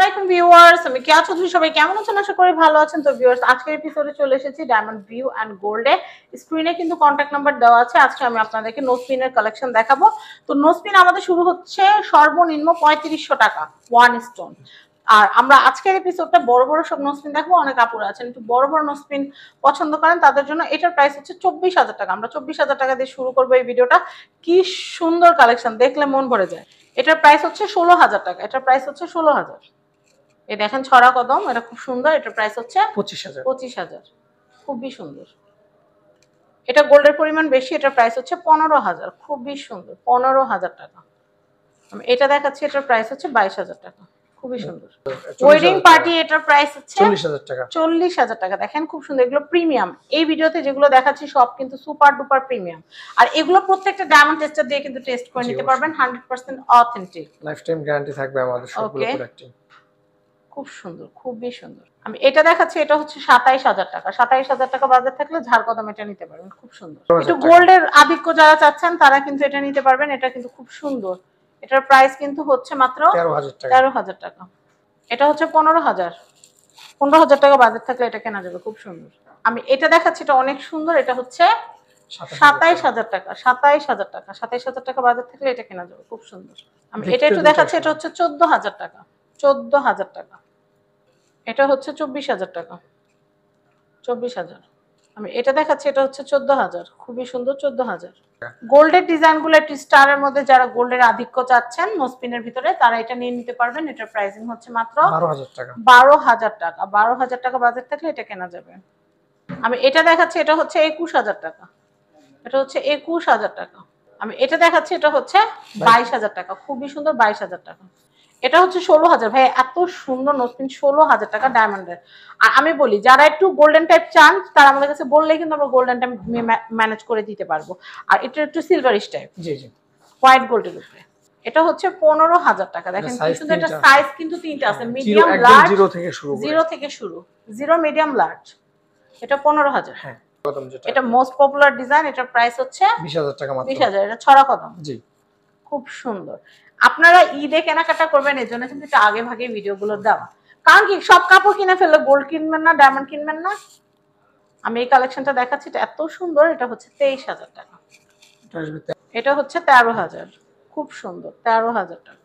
আলাইকুম ভিউয়ার্স, আমি কেয়া চৌধুরী। সবাই কেমন আছেন? আশা করি ভালো আছেন। তো ভিউয়ার্স, আজকের এপিসোডে চলে এসেছি ডায়মন্ড ভিউ অ্যান্ড গোল্ডে। স্ক্রিনে কিন্তু কন্ট্যাক্ট নাম্বার দেওয়া আছে। আজকে আমি আপনাদেরকে নোজপিনের কালেকশন দেখাবো। তো নোজপিন আমাদের শুরু হচ্ছে সর্বনিম্ন 3500 টাকা ওয়ান স্টোন। আর আমরা আজকের এপিসোডটা বড় বড় সব নোজপিন দেখবো। অনেক আপুরা আছেন একটু বড় বড় নোজপিন পছন্দ করেন, তাদের জন্য এটার প্রাইস হচ্ছে 24,000 টাকা। আমরা 24,000 টাকা দিয়ে শুরু করবো এই ভিডিওটা। কি সুন্দর কালেকশন, দেখলে মন ভরে যায়। এটার প্রাইস হচ্ছে 16,000 টাকা। এটার প্রাইস হচ্ছে 16,000। এই দেখেন ছড়া কদম, এটা খুব সুন্দর। এটার প্রাইস হচ্ছে 25,000। 25,000, খুবই সুন্দর। এটা গোল্ডের পরিমাণ বেশি, এটার প্রাইস হচ্ছে 15,000, খুবই সুন্দর। 15,000 টাকা। আমি এটা দেখাচ্ছি, এটার প্রাইস হচ্ছে 22,000 টাকা, খুবই সুন্দর। ওয়েডিং পার্টি এটার প্রাইস হচ্ছে 40,000 টাকা। 40,000 টাকা। দেখেন খুব সুন্দর। এগুলো প্রিমিয়াম। এই ভিডিওতে যেগুলো দেখাচ্ছি সব কিন্তু সুপার ডুপার প্রিমিয়াম। আর এগুলো প্রত্যেকটা ডায়মন্ড টেস্টার দিয়ে কিন্তু টেস্ট করে নিতে পারবেন। 100% অথেন্টিক, লাইফ টাইম গ্যারান্টি থাকবে আমাদের সবগুলো প্রোডাক্টে। খুব সুন্দর, খুবই সুন্দর। আমি এটা দেখাচ্ছি, এটা হচ্ছে 27,000 টাকা। 27,000 টাকা বাজার থাকলে ঝাড় কদম এটা নিতে পারবেন, খুব সুন্দর। একটু গোল্ডের আধিক্য যারা চাচ্ছেন তারা কিন্তু এটা নিতে পারবেন। এটা কিন্তু খুব সুন্দর। এটার প্রাইস কিন্তু হচ্ছে মাত্র 13,000 টাকা। এটা হচ্ছে 15,000। 15,000 টাকা বাজার থাকলে এটা কেনা যাবে, খুব সুন্দর। আমি এটা দেখাচ্ছি, এটা অনেক সুন্দর। এটা হচ্ছে 27,000 টাকা। 27,000 টাকা। 27,000 টাকা বাজার থাকলে এটা কেনা যাবে, খুব সুন্দর। আমি এটা একটু দেখাচ্ছি, এটা হচ্ছে 14,000 টাকা। 14,000 টাকা। এটা হচ্ছে 24,000 টাকা। 24,000। আমি এটা দেখাচ্ছি, এটা হচ্ছে 14,000, খুবই সুন্দর। 14,000। গোল্ডের ডিজাইন গুলো একটু স্টারের মধ্যে, যারা গোল্ডের আধিক্য চাচ্ছেন নোজপিনের ভিতরে, তারা এটা নিয়ে নিতে পারবেন। এটার প্রাইসিং হচ্ছে মাত্র 12,000 টাকা। 12,000 টাকা। 12,000 টাকা বাজার থাকলে এটা কেনা যাবে। আমি এটা দেখাচ্ছি, এটা হচ্ছে 21,000 টাকা। এটা হচ্ছে 21,000 টাকা। আমি এটা দেখাচ্ছি, এটা হচ্ছে 22,000 টাকা, খুবই সুন্দর। 22,000 টাকা। এটা হচ্ছে 16,000। ভাই এত সুন্দর নোজপিন 16,000 টাকা ডায়মন্ডের। আর আমি বলি, যারা একটু গোল্ডেন টাইপ চান তারা আমাদের কাছে বললেই কিন্তু আমরা গোল্ডেন টাইপ ম্যানেজ করে দিতে পারবো। আর এটা একটু সিলভারিশ টাইপ, জি জি, হোয়াইট গোল্ডের উপরে। এটা হচ্ছে 15,000 টাকা। দেখেন কি সুন্দর। এটা সাইজ কিন্তু তিনটা আছে, মিডিয়াম, লার্জ। জিরো থেকে শুরু, জিরো থেকে শুরু, জিরো, মিডিয়াম, লার্জ। এটা 15,000। হ্যাঁ, কদম যেটা, এটা মোস্ট পপুলার ডিজাইন। এটার প্রাইস হচ্ছে 20,000 টাকা মাত্র। 20,000। এটা ছড়া কদম, জি, খুব সুন্দর। আপনারা ঈদে কেনাকাটা করবেন, এর জন্য কিন্তু একটু আগে ভাগে ভিডিওগুলো দেওয়া। কারণ কি, সব কাপড় কিনে ফেললে গোল্ড কিনবেন না, ডায়মন্ড কিনবেন না। আমি এই কালেকশনটা দেখাচ্ছি, এটা এত সুন্দর। এটা হচ্ছে 23,000 টাকা। এটা হচ্ছে 13,000, খুব সুন্দর। 13,000 টাকা।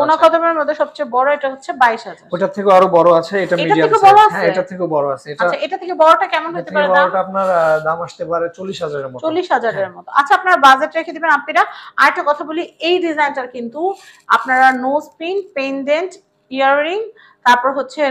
কোনা কদমের মধ্যে সবচেয়ে বড়, এটা হচ্ছে 22,000। ওটা থেকে আরো বড় আছে, এটা মিডিয়াম সাইজ। হ্যাঁ, এটা থেকে বড় আছে। আচ্ছা, এটা থেকে বড়টা কেমন হতে পারে? বড়টা আপনার দাম আসতে পারে 40,000 এর মতো। 40,000 এর মতো। আচ্ছা, আপনারা বাজেট রেখে দিবেন। আপনারা আরেকটা কথা বলি, এই ডিজাইনটার কিন্তু আপনারা নোজ পিন, পেন্ডেন্ট, ইয়াররিং, তারপর হচ্ছে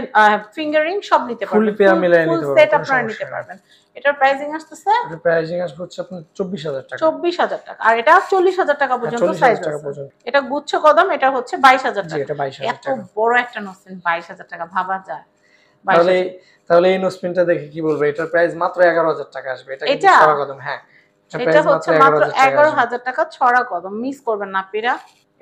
ফিঙ্গারিং সব নিতে পারবেন। ফুল পেয়ার মিলাই নিতে পারবেন, সেট আপনারা নিতে পারবেন। এটার প্রাইসিং আসছে, এটার প্রাইসিং আসবে হচ্ছে আপনার 24,000 টাকা। 24,000 টাকা। আর এটা 40,000 টাকা পর্যন্ত সাইজ আছে। এটা গুচ্ছ কদম, এটা হচ্ছে 22,000 টাকা। এটা 22,000 টাকা। এত বড় একটা নোজ পিন 22,000 টাকা, ভাবা যায়? তাহলে এই নোজ পিনটা দেখে কি বলবো, এটার প্রাইস মাত্র 11,000 টাকা আসবে। এটা কিন্তু ছড়া কদম। হ্যাঁ, এটা হচ্ছে মাত্র 11,000 টাকা ছড়া কদম। মিস করবেন না আপনারা।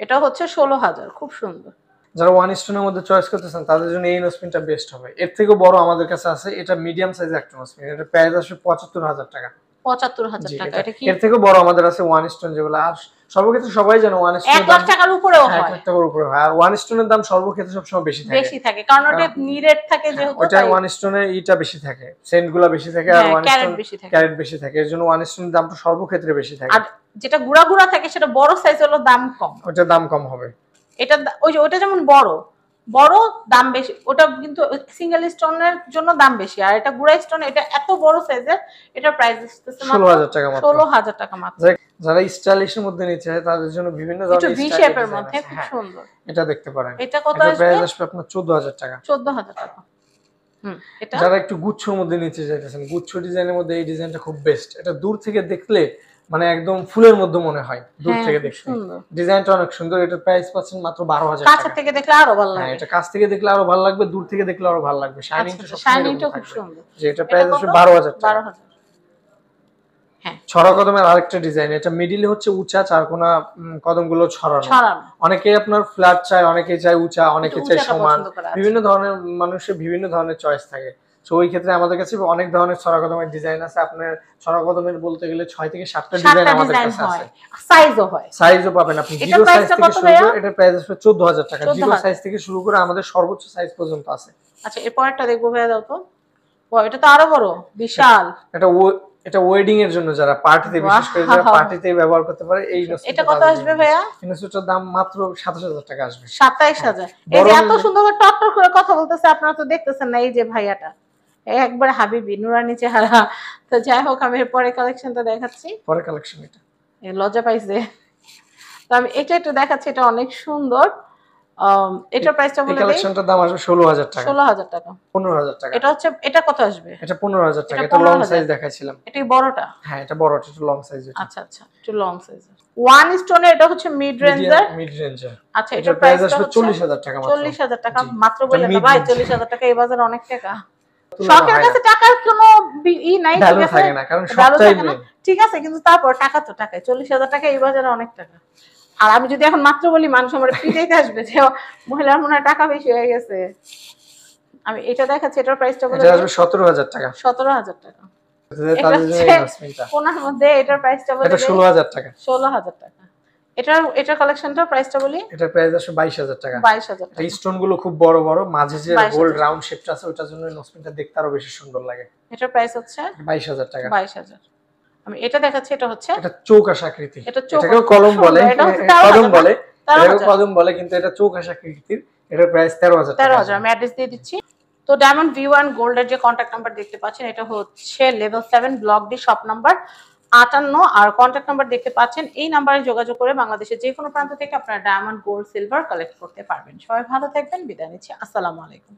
এটা হচ্ছে 16,000, খুব সুন্দর। যারা ওয়ান স্টোনের মধ্যে চয়েস করতেছেন তাদের জন্য এই নোজপিনটা বেস্ট হবে। এর থেকে বড় আমাদের কাছে আছে, এটা মিডিয়াম সাইজের একটা নোজপিন। এটা প্রাইস আসবে 75,000 টাকা। 75,000 টাকা। এটা কি এর থেকে বড় আমাদের আছে ওয়ান স্টোন, যেগুলো আর সর্বক্ষেত্রে সবাই জানে ওয়ান স্টোন 1 লাখ টাকার উপরেও হয়। 1 লাখ টাকার উপরে হয়। আর ওয়ান স্টোনের দাম সর্বক্ষেত্রে সবসময় বেশি থাকে, কারণ ওটা নিরেট থাকে যেহেতু। ওটা ওয়ান স্টোনের ইটা বেশি থাকে, সেন্টগুলো বেশি থাকে, আর ওয়ান স্টোন ক্যারেট বেশি থাকে। এর জন্য ওয়ান স্টোনের দামটা সর্বক্ষেত্রে বেশি থাকে। আর যেটা গুড়া গুড়া থাকে সেটা বড় সাইজ হলো দাম কম, ওটা দাম কম হবে। এটা ওই যে ওটা যেমন বড় বড় দাম বেশি, ওটা কিন্তু সিঙ্গেল স্টোনের জন্য দাম বেশি। আর এটা গুড়া স্টোন, এটা এত বড় সাইজের, এটা প্রাইস আসছে 16,000 টাকা মাত্র। 16,000 টাকা মাত্র। যারা স্টাইলিশের মধ্যে নিতে চায় তাদের জন্য বিভিন্ন ধরনের ভি শেপের মধ্যে খুব সুন্দর, এটা দেখতে পারেন। এটা কত আসবে? প্রাইস আসবে আপনার 14,000 টাকা। 14,000 টাকা। এটা যারা একটু গুচ্ছর মধ্যে নিতে চাইতেছেন, গুচ্ছ ডিজাইনের মধ্যে এই ডিজাইনটা খুব বেস্ট। এটা দূর থেকে দেখলে মানে একদম ফুলের মধ্যে মনে হয়, দূর থেকে দেখলে ডিজাইনটা অনেক সুন্দর। এটা প্রাইস পাচ্ছেন মাত্র 12,000 টাকা। কাছ থেকে দেখলে আরো ভালো লাগবে। হ্যাঁ, এটা কাছ থেকে দেখলে আরো ভালো লাগবে, দূর থেকে দেখলে আরো ভালো লাগবে। শাইনিংটা খুব সুন্দর। যে এটা প্রাইস আসবে 12,000 টাকা। 12,000। হ্যাঁ, ছড়া কদমের আরেকটা ডিজাইন। এটা মিডিলে হচ্ছে উঁচা, চারকোনা কদমগুলো ছড়ানো। অনেকে আপনার ফ্ল্যাট চায়, অনেকে চায় উঁচা, অনেকে চায় সমান। বিভিন্ন ধরনের মানুষের বিভিন্ন ধরনের চয়েস থাকে। তো ওই ক্ষেত্রে আমাদের কাছে অনেক ধরনের ছড়া কদমের ডিজাইন আছে। আপনার ছড়া কদমের বলতে গেলে 6 থেকে 7টা ডিজাইন আমাদের কাছে আছে। সাইজও পাবেন আপনি, জিরো সাইজ থেকে শুরু করে, এটার প্রাইস আসবে 14000 টাকা। জিরো সাইজ থেকে শুরু করে আমাদের সর্বোচ্চ সাইজ পর্যন্ত আছে। আচ্ছা, এর পরেরটা দেখবো ভাইয়া, দাও তো। এটা তো আরো বড়, বিশাল। এটা ওয়েডিং এর জন্য, যারা পার্টিতে, বিশেষ করে যারা পার্টিতে ব্যবহার করতে পারে। এই এটা কত আসবে ভাইয়া? ইনস্যুটার দাম মাত্র 27000 টাকা আসবে। 27000। এই যে এত সুন্দর করে টকটক করে কথা বলতেছে, আপনারা তো দেখতেছেন না। এই যে ভাইয়াটা একবার হাবিবি, নুরানি চেহারা। তো যাই হোক, আমি এর পরে কালেকশনটা দেখাচ্ছি। পরে কালেকশন এটা লজ্জা পাইছে। তো আমি এটা একটু দেখাচ্ছি, এটা অনেক সুন্দর। এটার প্রাইসটা বলে দেই। কালেকশনটার দাম আসবে 16000 টাকা। 16000 টাকা। 15000 টাকা। এটা হচ্ছে, এটা কত আসবে? এটা 15000 টাকা। এটা লং সাইজ দেখাইছিলাম। এটা বড়টা? হ্যাঁ, এটা বড়টা, একটু লং সাইজ। আচ্ছা আচ্ছা, একটু লং সাইজ। ওয়ান স্টোনের, এটা হচ্ছে মিড রেঞ্জার। আচ্ছা, এটার প্রাইস আসবে 40000 টাকা মাত্র। 40000 টাকা মাত্র। বলে না ভাই, 40000 টাকা এই বাজারে অনেক টাকা। শখের কাছে টাকার কোনো ই নাই, ঠিক আছে, থাকে না, কারণ সবটাই ঠিক আছে, কিন্তু তারপর টাকা তো টাকাই। 40000 টাকা এই বাজারে অনেক টাকা। আর আমি যদি এখন মাত্র বলি, মানুষ আমার পিটাইতে আসবে যে মহিলার মনে হয় টাকা বেশি হয়ে গেছে। আমি এটা দেখাচ্ছি, এটার প্রাইসটা বলে। এটা আসবে 17000 টাকা। 17000 টাকা। কোনার মধ্যে এটার প্রাইসটা বলে। এটা 16000 টাকা। 16000 টাকা। এটার কালেকশনটা প্রাইসটা বলি। এটার প্রাইস আসবে 22000 টাকা। 22000 টাকা। এই স্টোন গুলো খুব বড় বড়, মাঝে যে গোল্ড রাউন্ড শেপটা আছে, ওটার জন্য নোসপিনটা দেখতে আরো বেশি সুন্দর লাগে। এটার প্রাইস হচ্ছে 22000 টাকা। 22000। আমি এটা দেখাচ্ছি, এটা হচ্ছে, এটা চৌকাশ আকৃতি। এটাকে কলম বলে, কদম বলে, কিন্তু এটা চৌকাশ আকৃতির। এটার প্রাইস 13000 টাকা। 13000। আমি অ্যাড্রেস দিয়ে দিচ্ছি। তো ডায়মন্ড V1 গোল্ডের যে কন্টাক্ট নাম্বার দেখতে পাচ্ছেন, এটা হচ্ছে level 7 block D shop number 58। আর কন্টাক্ট নাম্বার দেখতে পাচ্ছেন, এই নাম্বারে যোগাযোগ করে বাংলাদেশের যে কোনো প্রান্ত থেকে আপনারা ডায়মন্ড, গোল্ড, সিলভার কালেক্ট করতে পারবেন। সবাই ভালো থাকবেন, বিদায় নিচ্ছি। আসসালামু আলাইকুম।